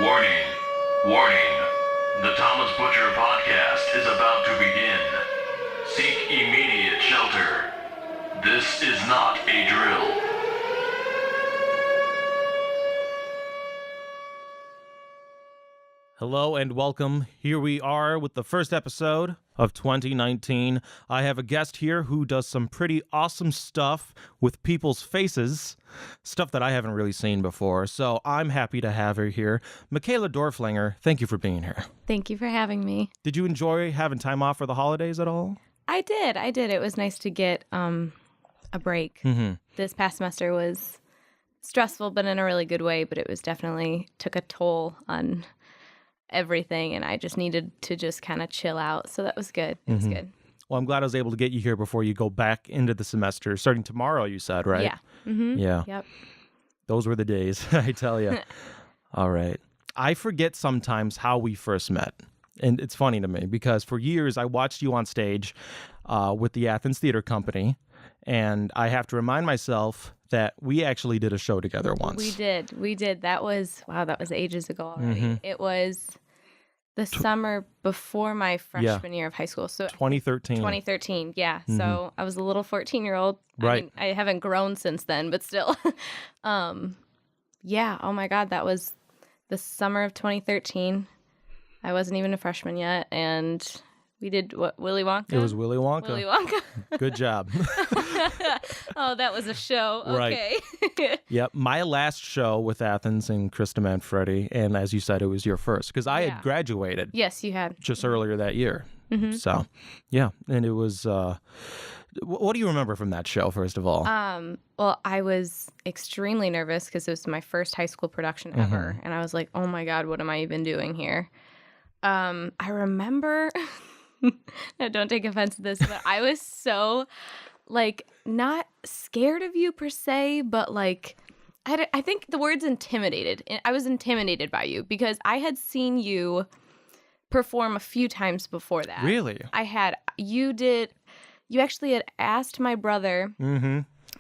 Warning, warning. The Thomas Butcher podcast is about to begin. Seek immediate shelter. This is not a drill. Hello and welcome. Here we are with the first episode of 2019. I have a guest here who does some pretty awesome stuff with people's faces, stuff that I haven't really seen before. So I'm happy to have her here. Michaela Dorflinger, thank you for being here. Thank you for having me. Did you enjoy having time off for the holidays at all? I did. It was nice to get a break. Mm-hmm. This past semester was stressful, but in a really good way. But it was definitely took a toll on everything, and I just needed to just kind of chill out. So that was good. It was good. Well, I'm glad I was able to get you here before you go back into the semester. Starting tomorrow, you said, right? Yeah. Mm-hmm. Yeah. Yep. Those were the days, I tell you. All right. I forget sometimes how we first met. And it's funny to me because for years I watched you on stage with the Athens Theater Company. And I have to remind myself that we actually did a show together once. We did. That was ages ago already. Mm-hmm. It was the summer before my freshman year of high school. So 2013. Yeah. Mm-hmm. So I was a little 14-year-old. Right. I mean, I haven't grown since then, but still. Yeah. Oh my God. That was the summer of 2013. I wasn't even a freshman yet. And we did what, Willy Wonka? It was Willy Wonka. Willy Wonka. Good job. Oh, that was a show. Okay. Right. Yep. My last show with Athens and Krista Manfredi, and as you said, it was your first because I had graduated. Yes, you had. Just earlier that year. Mm-hmm. So, yeah. And it was, what do you remember from that show, first of all? Well, I was extremely nervous because it was my first high school production ever. And I was like, oh my God, what am I even doing here? I remember... No, don't take offense to this, but I was so, not scared of you per se, but, I think the word's intimidated. I was intimidated by you because I had seen you perform a few times before that. Really? You actually had asked my brother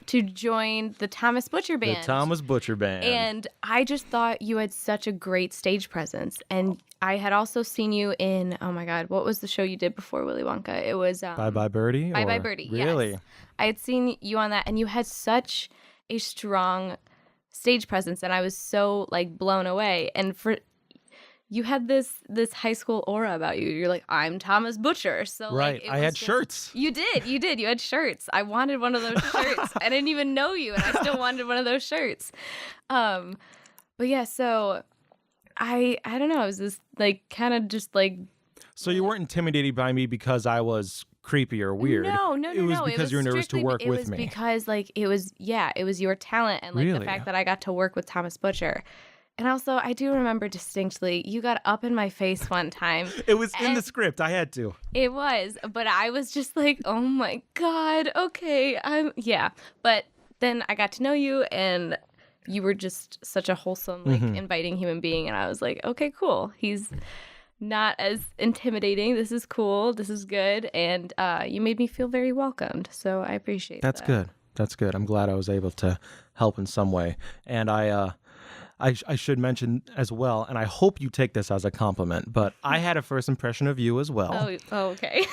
to join the Thomas Butcher Band. The Thomas Butcher Band. And I just thought you had such a great stage presence. And I had also seen you in, oh my God, what was the show you did before Willy Wonka? It was Bye Bye Birdie? Bye Bye Birdie, Really? Yes. I had seen you on that, and you had such a strong stage presence, and I was so, blown away. And you had this high school aura about you. You're like, I'm Thomas Butcher. So right. I had shirts. You did. You had shirts. I wanted one of those shirts. I didn't even know you, and I still wanted one of those shirts. But yeah, so I don't know. I was just So you weren't intimidated by me because I was creepy or weird. No. It was because you were nervous to work with me. It was because it was your talent and really? The fact that I got to work with Thomas Butcher. And also, I do remember distinctly, you got up in my face one time. It was in the script. I had to. It was, but I was just like, oh my God, okay, yeah. But then I got to know you, and you were just such a wholesome, inviting human being, and I was like, okay, cool. He's not as intimidating. This is cool. This is good, and you made me feel very welcomed, so I appreciate that. That's good. I'm glad I was able to help in some way, and I should mention as well, and I hope you take this as a compliment, but I had a first impression of you as well. Oh okay.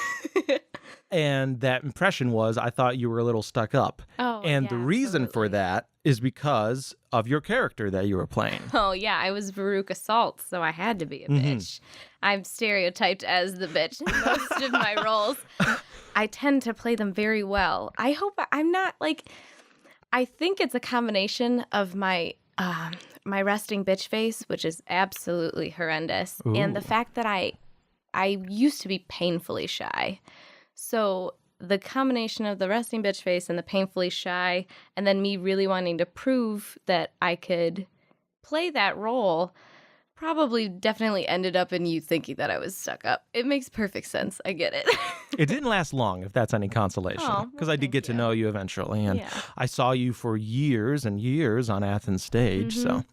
And that impression was I thought you were a little stuck up. Oh, and yeah, the reason for that is because of your character that you were playing. Oh, yeah. I was Veruca Salt, so I had to be a bitch. I'm stereotyped as the bitch in most of my roles. I tend to play them very well. I hope I'm not I think it's a combination of my my resting bitch face, which is absolutely horrendous, and the fact that I used to be painfully shy. So the combination of the resting bitch face and the painfully shy, and then me really wanting to prove that I could play that role, probably definitely ended up in you thinking that I was stuck up. It makes perfect sense. I get it. It didn't last long, if that's any consolation, because I did get to know you eventually, and I saw you for years and years on Athens stage. So,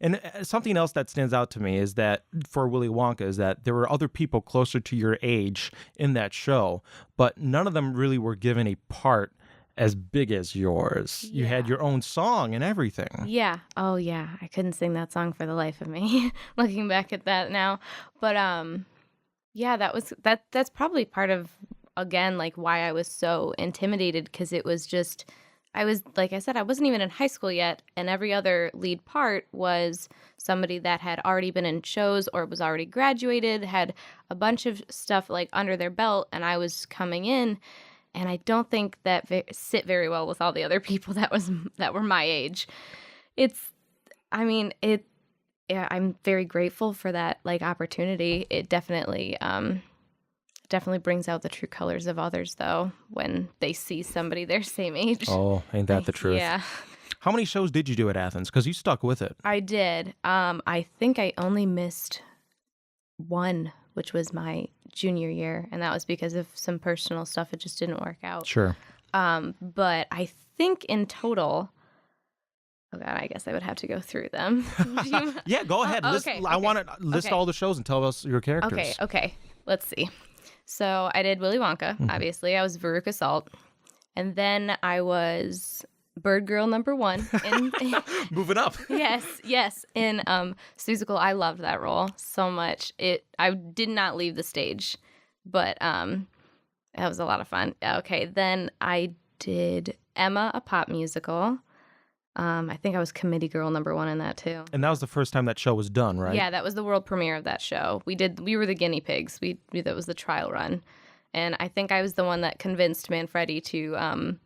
and something else that stands out to me is that for Willy Wonka is that there were other people closer to your age in that show, but none of them really were given a part as big as yours. You had Yeah. your own song and everything. Yeah. Oh yeah. I couldn't sing that song for the life of me. Looking back at that now. But yeah, that's probably part of, again, like why I was so intimidated, because it was just, I was, like I said, I wasn't even in high school yet, and every other lead part was somebody that had already been in shows or was already graduated, had a bunch of stuff like under their belt, and I was coming in, and I don't think that sit very well with all the other people that were my age. I mean, yeah, I'm very grateful for that like opportunity. It definitely brings out the true colors of others, though, when they see somebody their same age. Oh, ain't that the truth? Yeah, How many shows did you do at Athens? Because you stuck with it. I did. I think I only missed one, which was my junior year, and that was because of some personal stuff. It just didn't work out. Sure. But I think in total, oh God, I guess I would have to go through them. Yeah, go ahead. I want to list all the shows and tell us your characters. Okay. Let's see. So I did Willy Wonka, obviously. I was Veruca Salt. And then I was Bird Girl #1. Moving up. Yes. In Seussical, I loved that role so much. I did not leave the stage, but that was a lot of fun. Okay, then I did Emma, a pop musical. I think I was committee girl #1 in that too. And that was the first time that show was done, right? Yeah, that was the world premiere of that show. We were the guinea pigs. That was the trial run. And I think I was the one that convinced Manfredi to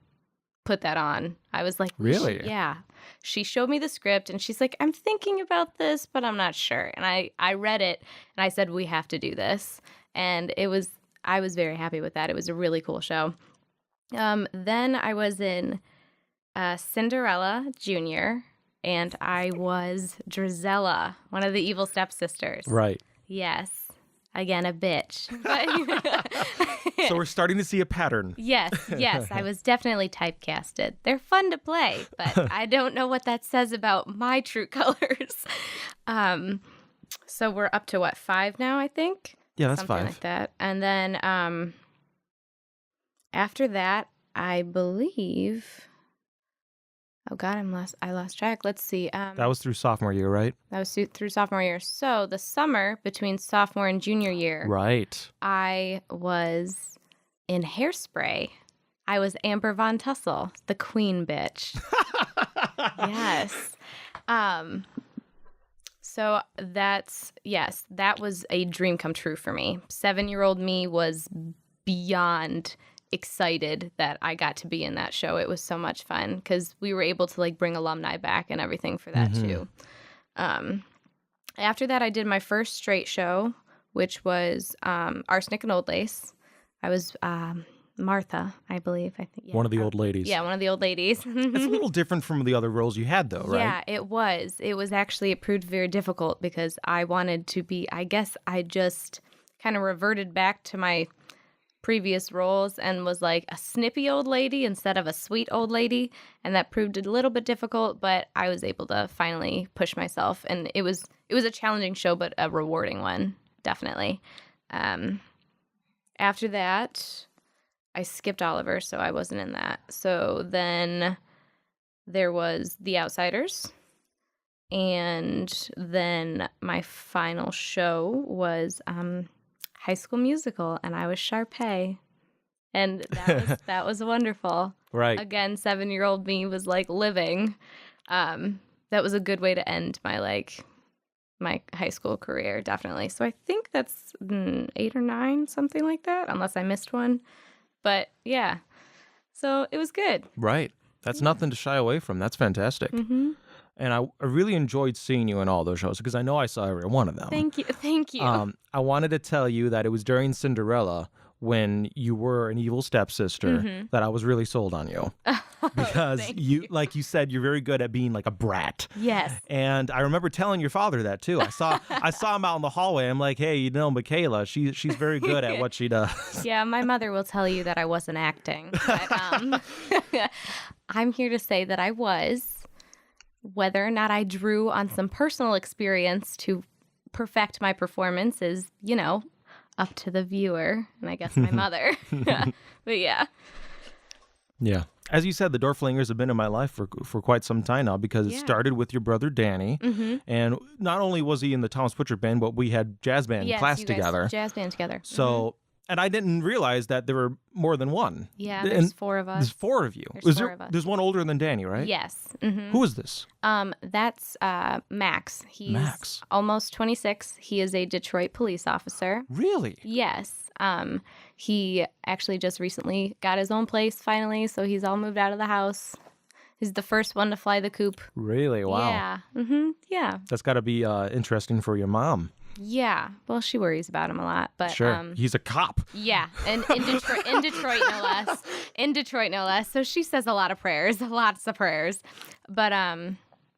put that on. I was like, really? Yeah. She showed me the script and she's like, I'm thinking about this, but I'm not sure. And I read it and I said, we have to do this. And I was very happy with that. It was a really cool show. Then I was in Cinderella Jr., and I was Drizella, one of the evil stepsisters. Right. Yes. Again, a bitch. So we're starting to see a pattern. Yes. I was definitely typecasted. They're fun to play, but I don't know what that says about my true colors. So we're up to, what, 5 now, I think? Yeah, that's Something 5. like that. And then after that, I believe... Oh God, I lost track. Let's see. That was through sophomore year, right? That was through sophomore year. So the summer between sophomore and junior year, right? I was in Hairspray. I was Amber Von Tussle, the queen bitch. Yes. So that was a dream come true for me. 7-year-old me was beyond excited that I got to be in that show. It was so much fun because we were able to like bring alumni back and everything for that too. After that, I did my first straight show, which was Arsenic and Old Lace. I was Martha, I believe. I think one of the old ladies. Yeah, one of the old ladies. It's a little different from the other roles you had, though, right? Yeah, it was. It proved very difficult because I wanted to be. I guess I just kind of reverted back to my previous roles and was like a snippy old lady instead of a sweet old lady, and that proved a little bit difficult, but I was able to finally push myself, and it was a challenging show but a rewarding one, definitely. After that, I skipped Oliver, so I wasn't in that. So then there was The Outsiders, and then my final show was High School Musical, and I was Sharpay, and that was wonderful. Right. Again, 7-year-old me was like living. That was a good way to end my my high school career, definitely. So I think that's 8 or 9, something like that, unless I missed one. But yeah, so it was good. Right. That's nothing to shy away from. That's fantastic. Mm-hmm. And I really enjoyed seeing you in all those shows because I know I saw every one of them. Thank you. I wanted to tell you that it was during Cinderella when you were an evil stepsister that I was really sold on you. Because you, like you said, you're very good at being like a brat. Yes. And I remember telling your father that too. I saw him out in the hallway. I'm like, hey, Michaela, she's very good at what she does. Yeah, my mother will tell you that I wasn't acting. But I'm here to say that I was. Whether or not I drew on some personal experience to perfect my performance is, up to the viewer and I guess my mother. But yeah. Yeah. As you said, the Dorflingers have been in my life for quite some time now because it Yeah. started with your brother Danny. And not only was he in the Thomas Butcher band, but we had jazz band Yes, class you guys together. jazz band together. So, and I didn't realize that there were more than one. Yeah, And there's 4 of There's us. 4 of you. There's 4 of us. There's one older than Danny, right? Yes. Who is this? That's Max. He's Max. almost 26. He is a Detroit police officer. Really? Yes. He actually just recently got his own place finally, so he's all moved out of the house. He's the first one to fly the coop. Really? Wow. Yeah. Yeah. That's got to be interesting for your mom. Yeah. Well, she worries about him a lot, but Sure. He's a cop. yeah, and in Detroit no less. In Detroit no less. So she says a lot of prayers, lots of prayers. But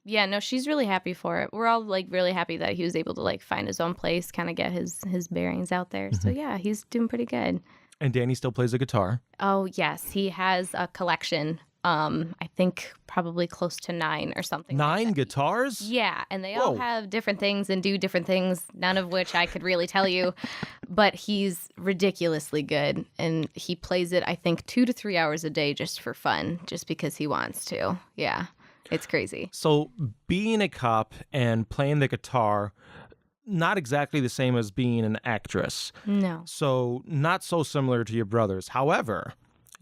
yeah, no, she's really happy for it. We're all like really happy that he was able to like find his own place, kind of get his bearings out there. So yeah, he's doing pretty good. And Danny still plays the guitar. Oh, yes, he has a collection. I think probably close to 9 or something. 9 guitars? Yeah, and they all Whoa. have different things and do different things, none of which I could really tell you. But he's ridiculously good, and he plays it, I think, 2 to 3 hours a day just for fun, just because he wants to. Yeah, it's crazy. So being a cop and playing the guitar, not exactly the same as being an actress. No. So not so similar to your brothers. However,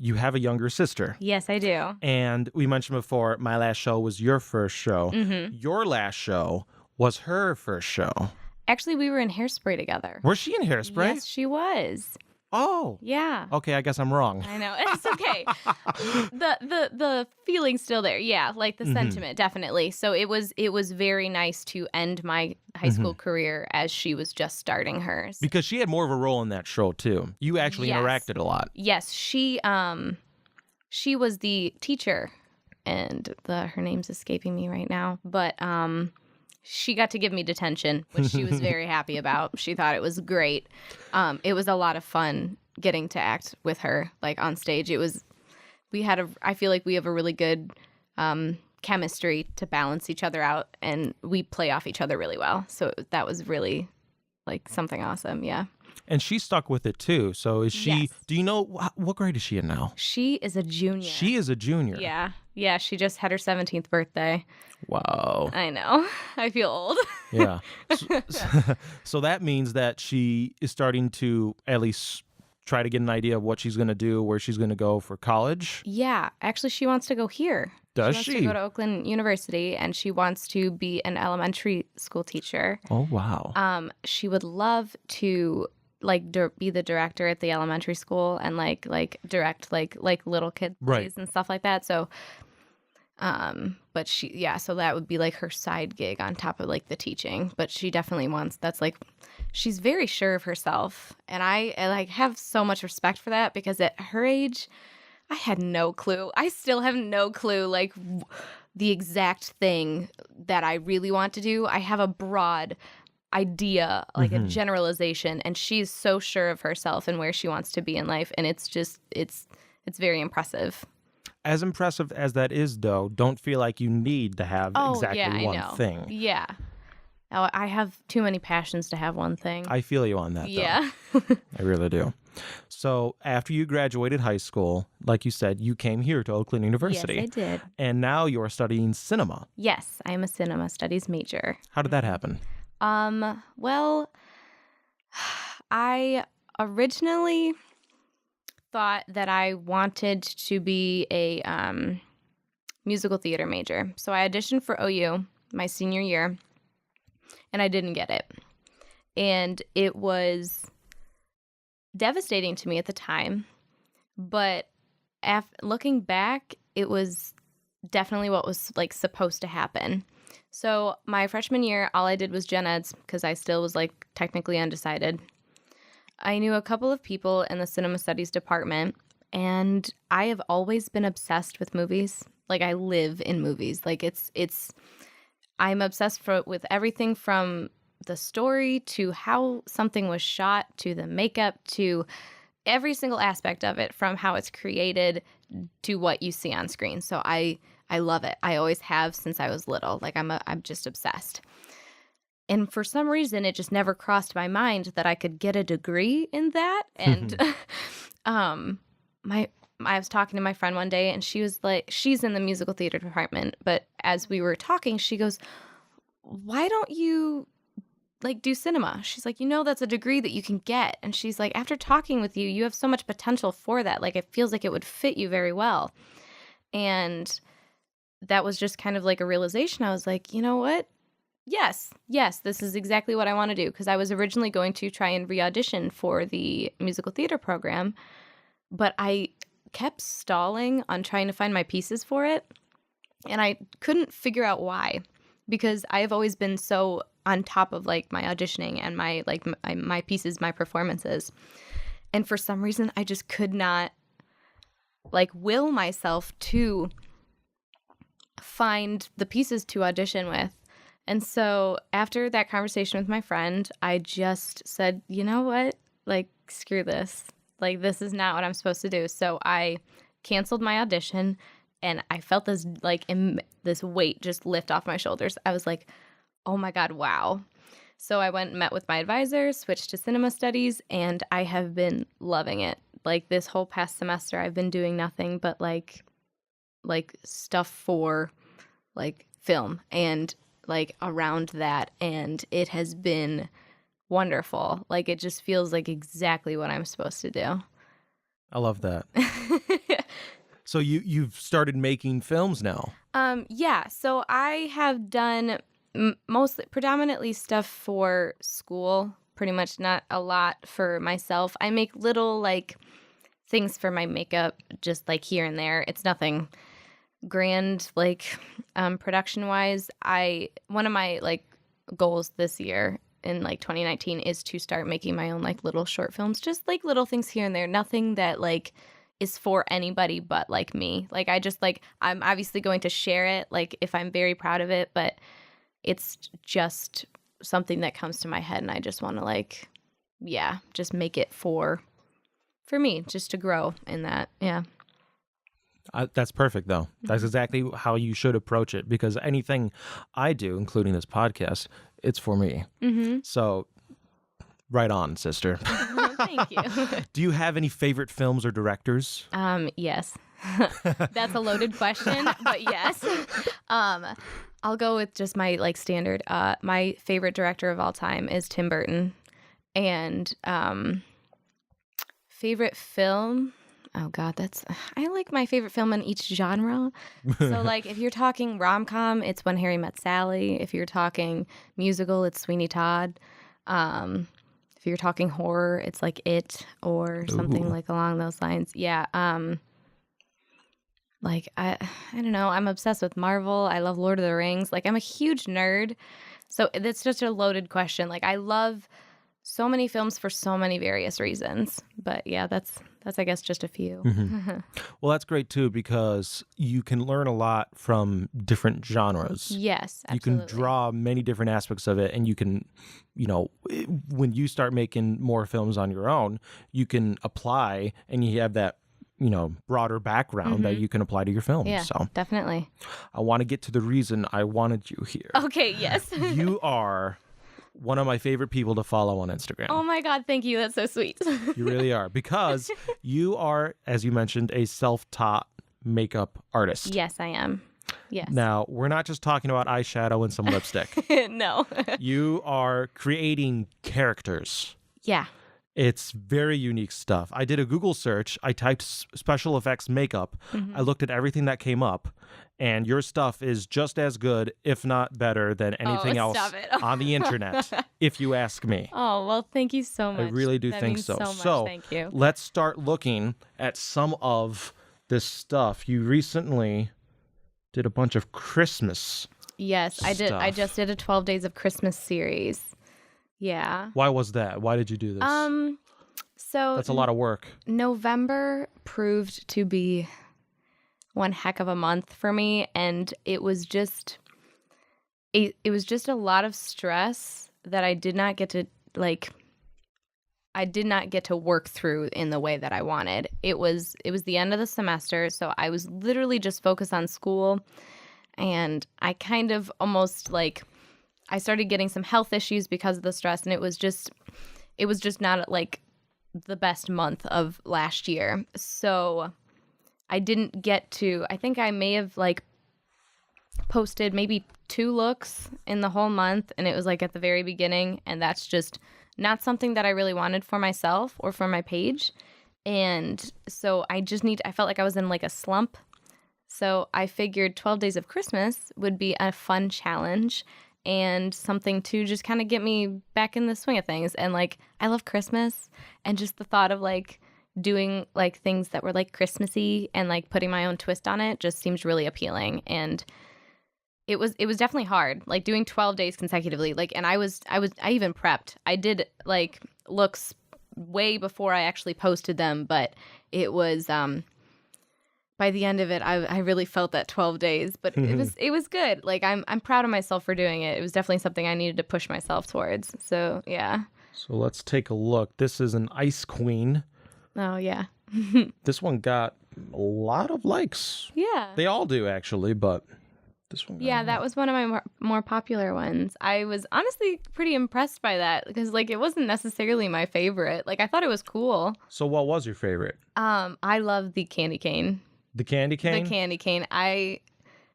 you have a younger sister. Yes, I do. And we mentioned before, my last show was your first show. Your last show was her first show. Actually, we were in Hairspray together. Was she in Hairspray? Yes, she was. Oh. Yeah. Okay, I guess I'm wrong. I know. It's okay. the feeling's still there. Yeah, like the sentiment, definitely. So it was very nice to end my high school career as she was just starting hers. Because she had more of a role in that show too. You actually Yes. interacted a lot. Yes, she was the teacher, and her name's escaping me right now, but she got to give me detention, which she was very happy about. She thought it was great. It was a lot of fun getting to act with her, like on stage. I feel like we have a really good chemistry to balance each other out, and we play off each other really well. So that was really like something awesome. Yeah. And she stuck with it too. So is she, Yes. do you know, what grade is she in now? She is a junior. She is a junior. Yeah. Yeah. She just had her 17th birthday. Wow. I know. I feel old. Yeah. So that means that she is starting to at least try to get an idea of what she's going to do, where she's going to go for college. Yeah. Actually, she wants to go here. Does She she? wants to go to Oakland University, and she wants to be an elementary school teacher. Oh, wow. She would love to be the director at the elementary school and like direct like little kid Right. plays and stuff like that. So but so that would be like her side gig on top of like the teaching. But she definitely she's very sure of herself, and I like have so much respect for that, because at her age I had no clue. I still have no clue like the exact thing that I really want to do. I have a broad idea, like a generalization, and she's so sure of herself and where she wants to be in life, and it's very impressive. As impressive as that is, though, don't feel like you need to have exactly one thing. Yeah. Oh, I have too many passions to have one thing. I feel you on that, though. Yeah. I really do. So after you graduated high school, like you said, you came here to Oakland University. Yes, I did. And now you're studying cinema. Yes, I am a cinema studies major. How did that happen? Well, I originally thought that I wanted to be a musical theater major. So I auditioned for OU my senior year, and I didn't get it. And it was devastating to me at the time. But looking back, it was definitely what was like supposed to happen. So my freshman year, all I did was gen eds because I still was like technically undecided. I knew a couple of people in the cinema studies department, and I have always been obsessed with movies. Like I live in movies. Like I'm obsessed with everything from the story to how something was shot to the makeup to every single aspect of it, from how it's created to what you see on screen. So I love it. I always have since I was little. Like I'm just obsessed. And for some reason, it just never crossed my mind that I could get a degree in that. And I was talking to my friend one day, and she was like, she's in the musical theater department, but as we were talking, she goes, why don't you like do cinema? She's like, that's a degree that you can get. And she's like, after talking with you, you have so much potential for that. Like, it feels like it would fit you very well. And that was just kind of like a realization. I was like, you know what? Yes, this is exactly what I want to do. Because I was originally going to try and re-audition for the musical theater program, but I kept stalling on trying to find my pieces for it. And I couldn't figure out why, because I have always been so on top of like my auditioning and my like my pieces, my performances. And for some reason, I just could not like will myself to find the pieces to audition with. And so after that conversation with my friend, I just said, you know what? Like, screw this. Like, this is not what I'm supposed to do. So I canceled my audition, and I felt this like this weight just lift off my shoulders. I was like, oh my God, wow. So I went and met with my advisor, switched to cinema studies, and I have been loving it. Like, this whole past semester, I've been doing nothing but like stuff for like film and like around that, and it has been wonderful. Like, it just feels like exactly what I'm supposed to do. I love that. So you've started making films now. Yeah. So I have done predominantly stuff for school, pretty much, not a lot for myself. I make little like things for my makeup, just like here and there. It's nothing grand, like production wise. One of my like goals this year in like 2019 is to start making my own like little short films, just like little things here and there. Nothing that like is for anybody but like me. Like, I just like, I'm obviously going to share it like if I'm very proud of it, but it's just something that comes to my head, and I just want to like, yeah, just make it for me, just to grow in that. Yeah. That's perfect, though. That's exactly how you should approach it, because anything I do, including this podcast, it's for me. Mm-hmm. So, right on, sister. Thank you. Do you have any favorite films or directors? Yes. That's a loaded question, but yes. I'll go with just my like standard. My favorite director of all time is Tim Burton, and favorite film. Oh God, I like my favorite film in each genre. So like, if you're talking rom-com, it's When Harry Met Sally. If you're talking musical, it's Sweeney Todd. If you're talking horror, it's like It, or something like along those lines. Yeah. Like, I don't know. I'm obsessed with Marvel. I love Lord of the Rings. Like, I'm a huge nerd. So it's just a loaded question. Like, I love so many films for so many various reasons. But yeah, that's I guess just a few. Mm-hmm. Well, that's great too, because you can learn a lot from different genres. Yes, absolutely. You can draw many different aspects of it, and you can, when you start making more films on your own, you can apply, and you have that, broader background that you can apply to your film. Yeah, so definitely. I want to get to the reason I wanted you here. Okay, yes. You are one of my favorite people to follow on Instagram. Oh my God, thank you. That's so sweet. You really are, because you are, as you mentioned, a self-taught makeup artist. Yes, I am. Yes. Now, we're not just talking about eyeshadow and some lipstick. No. You are creating characters. Yeah. It's very unique stuff. I did a Google search. I typed special effects makeup. I looked at everything that came up, and your stuff is just as good, if not better, than anything else on the internet, if you ask me. Oh, well, thank you so much. I really do that think means so. So much. Thank you. Let's start looking at some of this stuff. You recently did a bunch of Christmas. Yes, I did. I stuff. just did a 12 Days of Christmas series. Yeah. Why was that? Why did you do this? So That's a lot of work. November proved to be one heck of a month for me, and it was just a lot of stress that I did not get to work through in the way that I wanted. It was the end of the semester, so I was literally just focused on school, and I kind of almost like I started getting some health issues because of the stress, and it was just not like the best month of last year. So I didn't get to, I think I may have like posted maybe 2 looks in the whole month, and it was like at the very beginning, and that's just not something that I really wanted for myself or for my page. And so I felt like I was in like a slump. So I figured 12 Days of Christmas would be a fun challenge and something to just kind of get me back in the swing of things. And like, I love Christmas, and just the thought of like doing like things that were like Christmassy and like putting my own twist on it just seems really appealing. And it was definitely hard, like doing 12 days consecutively. Like, and I even prepped. I did like looks way before I actually posted them, but it was by the end of it, I really felt that 12 days, but it was good. Like I'm proud of myself for doing it. It was definitely something I needed to push myself towards. So yeah. So let's take a look. This is an Ice Queen. Oh yeah. This one got a lot of likes. Yeah. They all do actually, but this one. Yeah, that was one of my more popular ones. I was honestly pretty impressed by that because like it wasn't necessarily my favorite. Like I thought it was cool. So what was your favorite? I love the candy cane. The candy cane? The candy cane.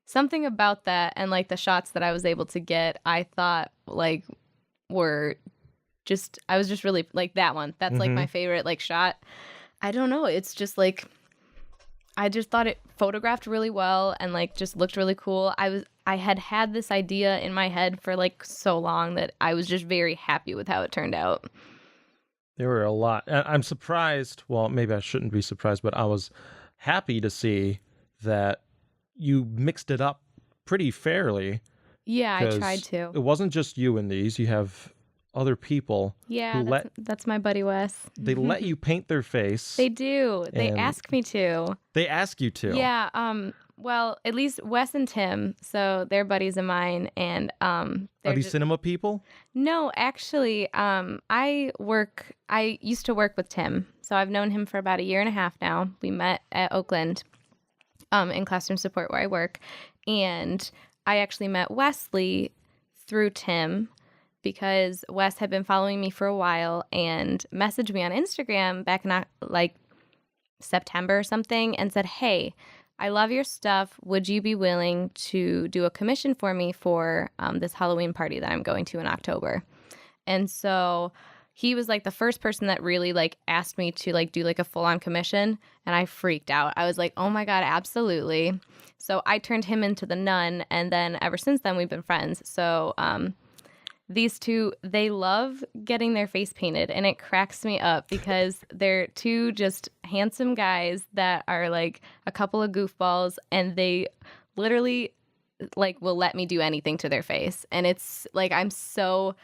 Something about that and like the shots that I was able to get, I thought like were just, I was just really like that one. That's like my favorite like shot. I don't know. It's just like, I just thought it photographed really well and like just looked really cool. I had this idea in my head for like so long that I was just very happy with how it turned out. There were a lot. I'm surprised. Well, maybe I shouldn't be surprised, but I was happy to see that you mixed it up pretty fairly. Yeah, I tried to. It wasn't just you in these. You have other people. Yeah, that's my buddy Wes. They let you paint their face. They do. They ask me to. They ask you to. Yeah. Well, at least Wes and Tim, so they're buddies of mine, and Are these cinema people? No, actually, I used to work with Tim, so I've known him for about 1.5 years now. We met at Oakland, in classroom support where I work, and I actually met Wesley through Tim because Wes had been following me for a while and messaged me on Instagram back in like September or something and said, "Hey, I love your stuff. Would you be willing to do a commission for me for this Halloween party that I'm going to in October?" And so he was like the first person that really like asked me to like do like a full-on commission, and I freaked out. I was like, "Oh my God, absolutely." So I turned him into the nun, and then ever since then we've been friends. So these two, they love getting their face painted, and it cracks me up because they're two just handsome guys that are like a couple of goofballs, and they literally like will let me do anything to their face. And it's like I'm so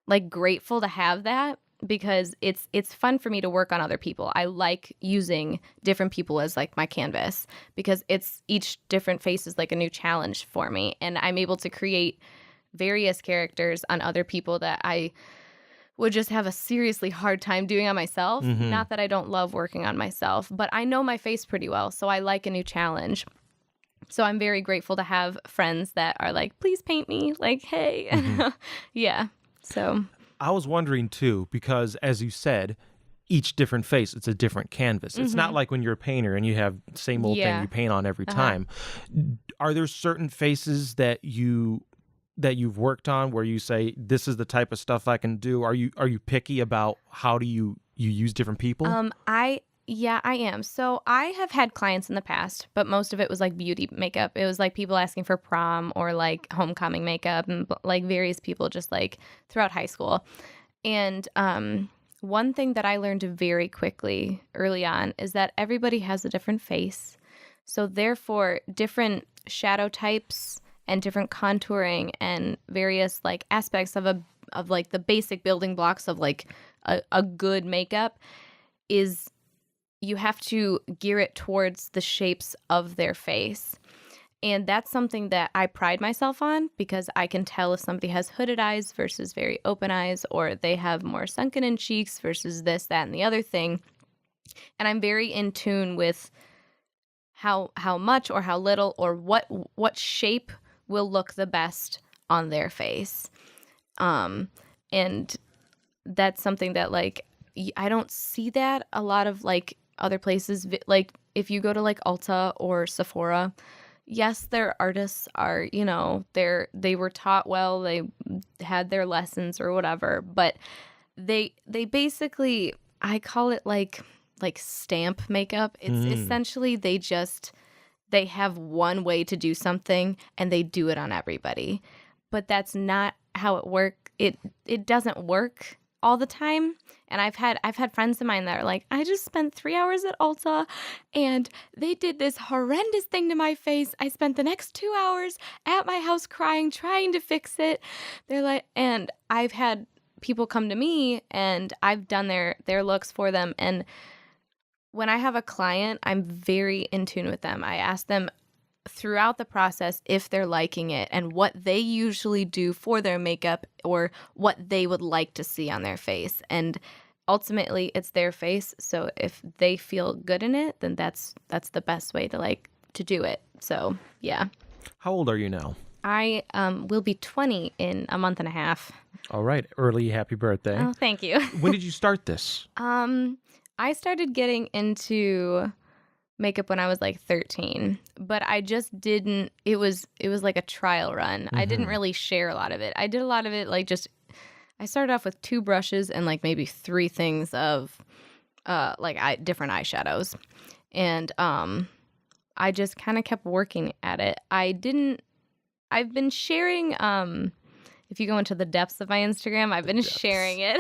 like grateful to have that because it's fun for me to work on other people. I like using different people as like my canvas because it's each different face is like a new challenge for me, and I'm able to create various characters on other people that I would just have a seriously hard time doing on myself. Not that I don't love working on myself, but I know my face pretty well, so I like a new challenge. So I'm very grateful to have friends that are like, "Please paint me." Like, hey. Yeah. So I was wondering too, because as you said, each different face, it's a different canvas. It's not like when you're a painter and you have the same old thing you paint on every time. Are there certain faces that you've worked on where you say, this is the type of stuff I can do? Are you picky about how do you use different people? I am. So I have had clients in the past, but most of it was like beauty makeup. It was like people asking for prom or like homecoming makeup and like various people just like throughout high school. And one thing that I learned very quickly early on is that everybody has a different face. So therefore, different shadow types and different contouring and various like aspects of like the basic building blocks of like a good makeup is you have to gear it towards the shapes of their face. And that's something that I pride myself on because I can tell if somebody has hooded eyes versus very open eyes, or they have more sunken in cheeks versus this, that, and the other thing. And I'm very in tune with how much or how little or what shape will look the best on their face. And that's something that like I don't see that a lot of like other places. Like if you go to like Ulta or Sephora, yes, their artists are, they were taught well, they had their lessons or whatever, but they basically, I call it like stamp makeup. It's essentially they have one way to do something and they do it on everybody. But that's not how it works. It doesn't work all the time. And I've had friends of mine that are like, I just spent 3 hours at Ulta and they did this horrendous thing to my face. I spent the next 2 hours at my house crying, trying to fix it. They're like, and I've had people come to me and I've done their looks for them. And when I have a client, I'm very in tune with them. I ask them throughout the process if they're liking it and what they usually do for their makeup or what they would like to see on their face. And ultimately, it's their face. So if they feel good in it, then that's the best way to do it. So, yeah. How old are you now? I will be 20 in a month and a half. All right. Early happy birthday. Oh, thank you. When did you start this? I started getting into makeup when I was like 13, but I just didn't, it was like a trial run. I didn't really share a lot of it. I did a lot of it I started off with 2 brushes and like maybe 3 things of different eyeshadows. And I just kind of kept working at it. I've been sharing, if you go into the depths of my Instagram, I've been sharing it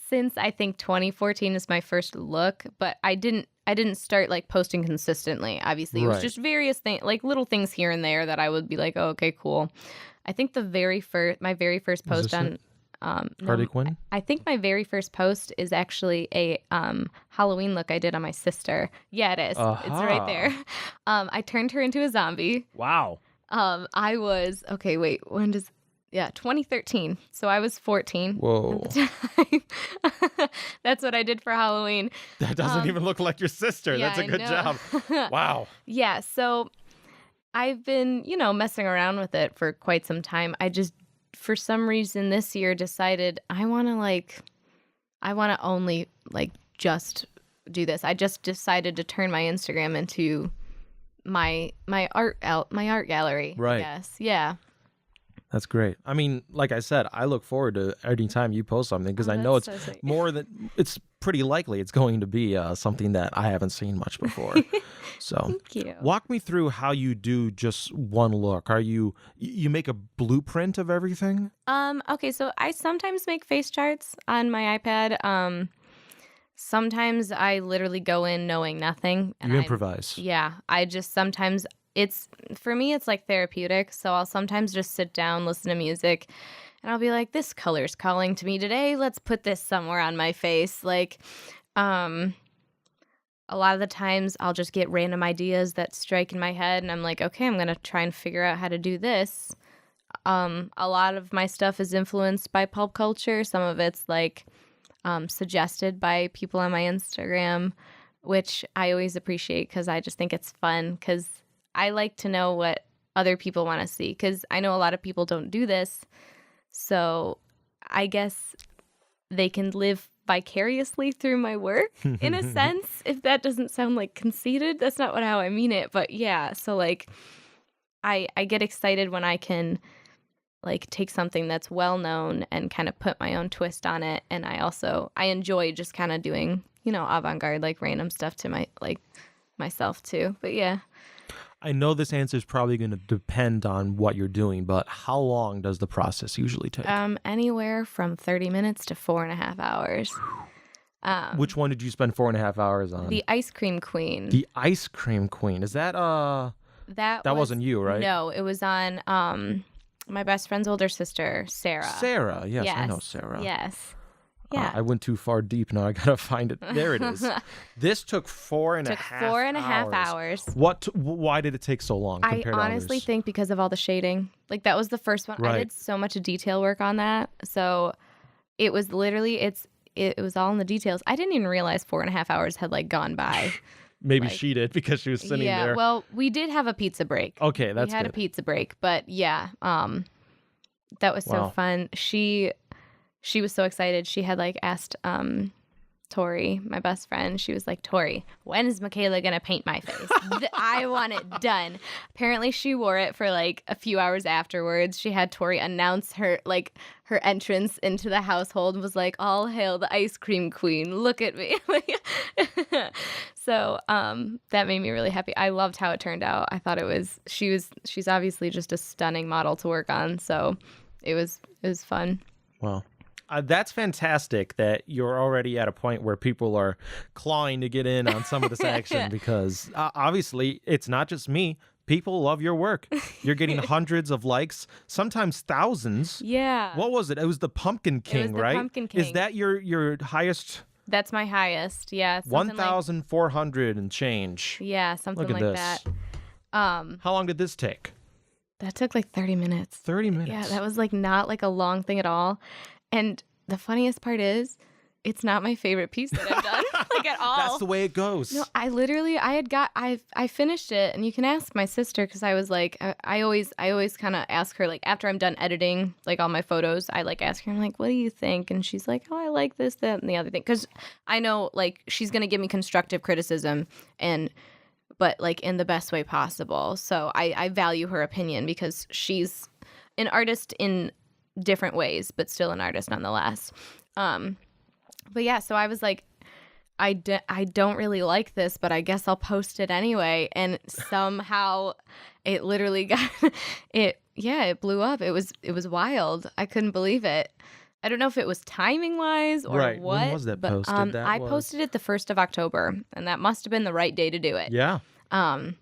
since I think 2014 is my first look, but I didn't start like posting consistently. Obviously, it was just various things, like little things here and there that I would be like, oh, okay, cool. I think my very first post on Harley Quinn? I think my very first post is actually a Halloween look I did on my sister. Yeah, it is. Uh-huh. It's right there. I turned her into a zombie. Wow. I was 2013. So I was 14. Whoa. At the time. That's what I did for Halloween. That doesn't even look like your sister. Yeah, That's a good job. Wow. Yeah, so I've been, messing around with it for quite some time. I just, for some reason this year, decided I want to only just do this. I just decided to turn my Instagram into my art gallery. Right. I guess. Yeah. That's great. I mean, like I said, I look forward to any time you post something because I know it's so sweet. it's pretty likely it's going to be something that I haven't seen much before. So Thank you. Walk me through how you do just one look. Are you make a blueprint of everything? Okay, so I sometimes make face charts on my iPad. Sometimes I literally go in knowing nothing. And You improvise. Yeah, I just sometimes for me it's like therapeutic. So I'll sometimes just sit down, listen to music, and I'll be like, this color's calling to me today. Let's put this somewhere on my face. Like, a lot of the times I'll just get random ideas that strike in my head, and I'm like, okay, I'm gonna try and figure out how to do this. A lot of my stuff is influenced by pulp culture. Some of it's like suggested by people on my Instagram, which I always appreciate because I just think it's fun because I like to know what other people want to see because I know a lot of people don't do this. So I guess they can live vicariously through my work in a sense. If that doesn't sound like conceited, that's not how I mean it. But yeah, so like I get excited when I can like take something that's well known and kind of put my own twist on it. And I enjoy just kind of doing, avant-garde, like random stuff to myself too. But yeah. I know this answer is probably going to depend on what you're doing, but how long does the process usually take? Anywhere from 30 minutes to 4.5 hours. Which one did you spend 4.5 hours on? The Ice Cream Queen. The Ice Cream Queen. Is that that wasn't you, right? No, it was on my best friend's older sister, Sarah. Sarah, yes. I know Sarah. Yes. Yeah. I went too far deep. Now I gotta find it. There it is. This took 4.5 hours. Why did it take so long? I honestly think because of all the shading. Like that was the first one. Right. I did so much detail work on that. So it was literally it was all in the details. I didn't even realize 4.5 hours had like gone by. Maybe she did because she was sitting there. Yeah. Well, we did have a pizza break. Okay, that's we had good. a pizza break, but yeah, that was so fun. She was so excited. She had like asked Tori, my best friend, she was like, Tori, when is Michaela going to paint my face? I want it done. Apparently she wore it for like a few hours afterwards. She had Tori announce her entrance into the household, was like, all hail the ice cream queen. Look at me. So that made me really happy. I loved how it turned out. I thought she's obviously just a stunning model to work on. So it was fun. Wow. That's fantastic that you're already at a point where people are clawing to get in on some of this action because obviously it's not just me. People love your work. You're getting hundreds of likes, sometimes thousands. Yeah. What was it? It was the Pumpkin King, It was the right? Pumpkin King. Is that your highest? That's my highest. Yeah. 1,400 and change. Yeah, something Look at like this. that. How long did this take? That took like 30 minutes. 30 minutes. Yeah, that was like not like a long thing at all. And the funniest part is, it's not my favorite piece that I've done, like at all. That's the way it goes. No, I finished it, and you can ask my sister because I was like, I always kind of ask her like after I'm done editing like all my photos, I like ask her, I'm like, what do you think? And she's like, oh, I like this, that, and the other thing, because I know like she's gonna give me constructive criticism but like in the best way possible. So I value her opinion because she's an artist in different ways, but still an artist nonetheless. But yeah, so I was like, I don't really like this, but I guess I'll post it anyway. And somehow it literally got it blew up. It was wild. I couldn't believe it. I don't know if it was timing wise or right. what. When was that but, posted? I posted it the 1st of October, and that must have been the right day to do it. Yeah. But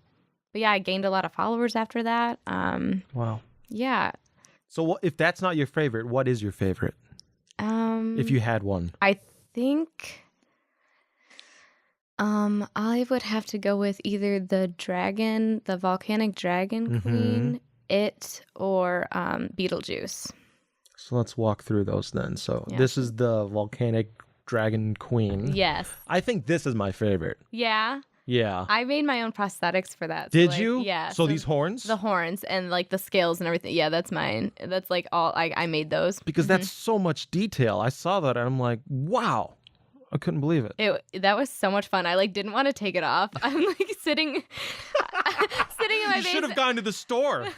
yeah, I gained a lot of followers after that. Wow. Yeah. So if that's not your favorite, what is your favorite? If you had one. I think I would have to go with either the volcanic dragon queen, or Beetlejuice. So let's walk through those then. So this is the volcanic dragon queen. Yes. I think this is my favorite. Yeah. Yeah. I made my own prosthetics for that. Did you? Yeah. So these horns? The horns and like the scales and everything. Yeah, that's mine. That's like all I made those. Because that's so much detail. I saw that and I'm like, wow. I couldn't believe it. That was so much fun. I like didn't want to take it off. I'm like sitting in my You should have gone to the store.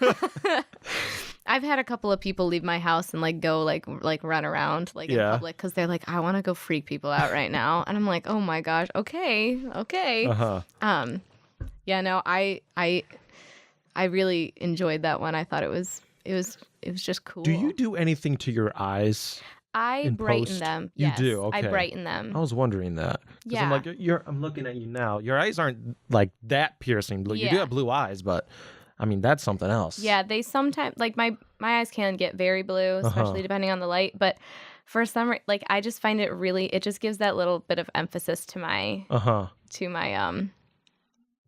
I've had a couple of people leave my house and like go like run around like in public because they're like, I want to go freak people out right now, and I'm like, oh my gosh, okay. Yeah, no, I really enjoyed that one. I thought it was just cool. Do you do anything to your eyes? I brighten them. You Yes, do. Okay. I brighten them. I was wondering that. Yeah. I'm like, I'm looking at you now. Your eyes aren't like that piercing blue. You do have blue eyes, but I mean that's something else. Yeah, they sometimes like my eyes can get very blue, especially depending on the light. But for some like I just find it just gives that little bit of emphasis to my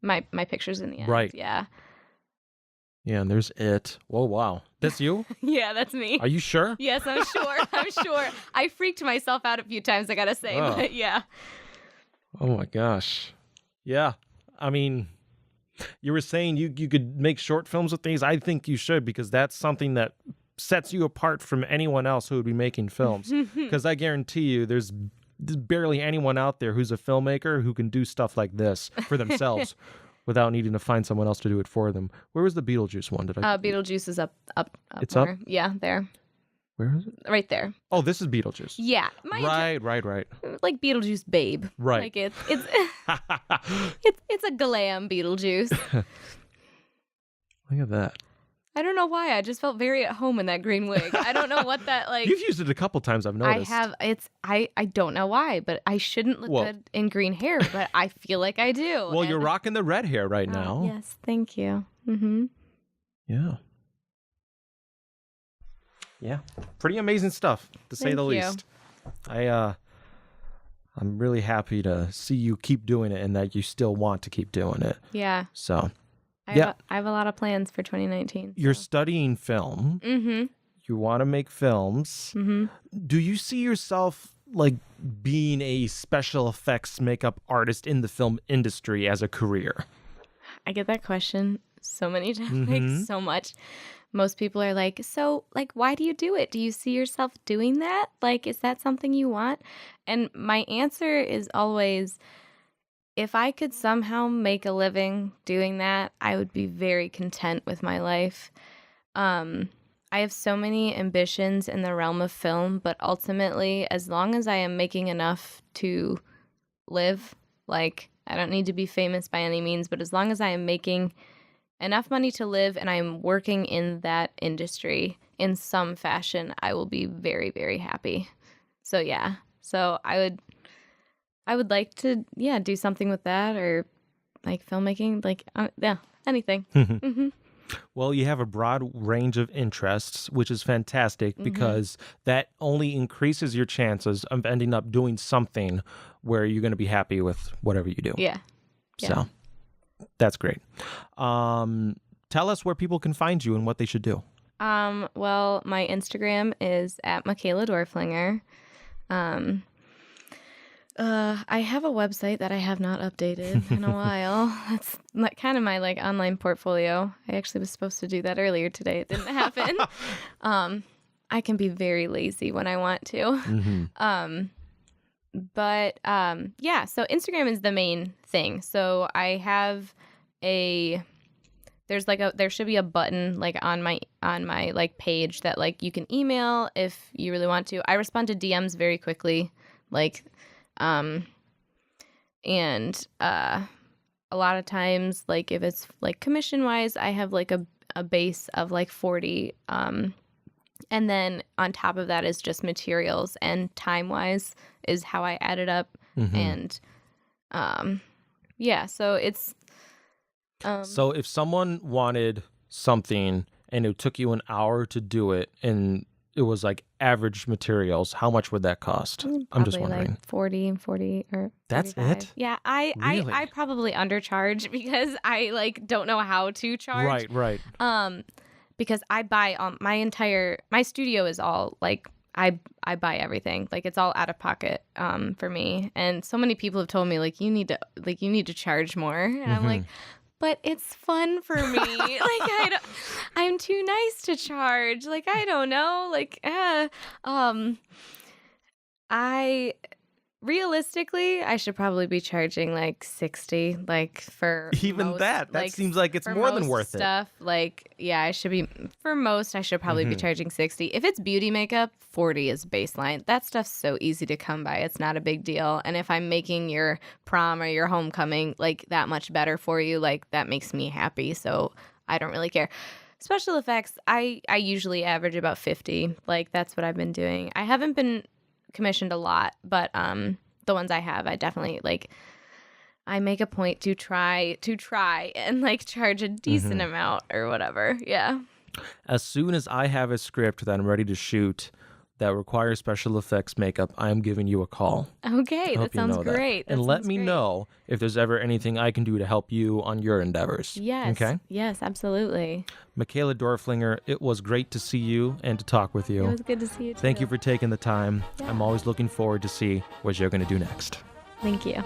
my pictures in the end. Right. Yeah. Yeah, and there's it. Whoa, wow. That's you? Yeah, that's me. Are you sure? Yes, I'm sure. I'm sure. I freaked myself out a few times, I gotta say. Oh. But yeah. Oh my gosh. Yeah. I mean, you were saying you could make short films with these. I think you should because that's something that sets you apart from anyone else who would be making films. Because I guarantee you there's barely anyone out there who's a filmmaker who can do stuff like this for themselves. Without needing to find someone else to do it for them. Where was the Beetlejuice one? Beetlejuice is up. It's more. up? Yeah, there. Where is it? Right there. Oh, this is Beetlejuice. Yeah. Right. Like Beetlejuice Babe. Right. Like it's it's a glam Beetlejuice. Look at that. I don't know why. I just felt very at home in that green wig. I don't know what that like. You've used it a couple times, I've noticed. I have. I don't know why, but I shouldn't look good in green hair, but I feel like I do. Well, you're rocking the red hair right now. Yes, thank you. Mm-hmm. Yeah. Yeah. Pretty amazing stuff, to say the least. I'm really happy to see you keep doing it and that you still want to keep doing it. Yeah. So I have a lot of plans for 2019. You're studying film. Mm-hmm. You want to make films. Mm-hmm. Do you see yourself like being a special effects makeup artist in the film industry as a career? I get that question so many times, like so much. most people are like, so, like, why do you do it? Do you see yourself doing that? Like, is that something you want? And my answer is always, if I could somehow make a living doing that, I would be very content with my life. I have so many ambitions in the realm of film, but ultimately, as long as I am making enough to live, like, I don't need to be famous by any means, but as long as I am making enough money to live and I'm working in that industry in some fashion, I will be very, very happy. So yeah. So I would like to, do something with that, or like filmmaking, like, anything. Mm-hmm. Well, you have a broad range of interests, which is fantastic because that only increases your chances of ending up doing something where you're going to be happy with whatever you do. Yeah. So that's great. Tell us where people can find you and what they should do. Well, my Instagram is at Michaela Dorflinger. I have a website that I have not updated in a while. It's kind of my like online portfolio. I actually was supposed to do that earlier today. It didn't happen. I can be very lazy when I want to. So Instagram is the main thing. So I have there should be a button like on my like page that like you can email if you really want to. I respond to DMs very quickly. Like, and a lot of times, like if it's like commission wise, I have like a base of like 40. And then on top of that is just materials, and time wise is how I add it up. And, so it's, so if someone wanted something and it took you an hour to do it and it was like average materials, how much would that cost? I'm just wondering. Like 40 or that's 35. it? Yeah, Really? I probably undercharge because I like don't know how to charge. Right. Because I buy my studio is all like I buy everything. Like it's all out of pocket for me. And so many people have told me like you need to charge more. And I'm like, but it's fun for me. Like I'm too nice to charge. Like I don't know. Like realistically, I should probably be charging like $60, like for even most, that like, seems like it's for more than most worth stuff. Like I should be for most. I should probably be charging $60. If it's beauty makeup, $40 is baseline. That stuff's so easy to come by. It's not a big deal. And if I'm making your prom or your homecoming like that much better for you, like that makes me happy. So I don't really care. Special effects, I usually average about $50. Like that's what I've been doing. I haven't been commissioned a lot, but the ones I have, I definitely like I make a point to try and like charge a decent amount or whatever. Yeah. As soon as I have a script that I'm ready to shoot that requires special effects makeup, I'm giving you a call. Okay, that sounds great. And let me know if there's ever anything I can do to help you on your endeavors. Yes. Okay? Yes, absolutely. Michaela Dorflinger, it was great to see you and to talk with you. It was good to see you too. Thank you for taking the time. Yeah. I'm always looking forward to see what you're going to do next. Thank you.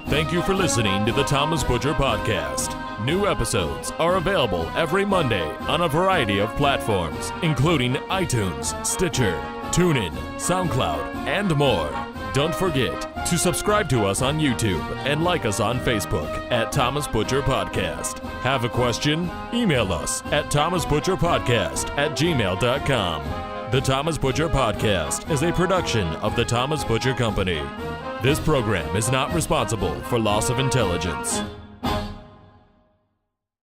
Thank you for listening to the Thomas Butcher Podcast. New episodes are available every Monday on a variety of platforms, including iTunes, Stitcher, TuneIn, SoundCloud, and more. Don't forget to subscribe to us on YouTube and like us on Facebook at Thomas Butcher Podcast. Have a question? Email us at thomasbutcherpodcast@gmail.com. The Thomas Butcher Podcast is a production of the Thomas Butcher Company. This program is not responsible for loss of intelligence.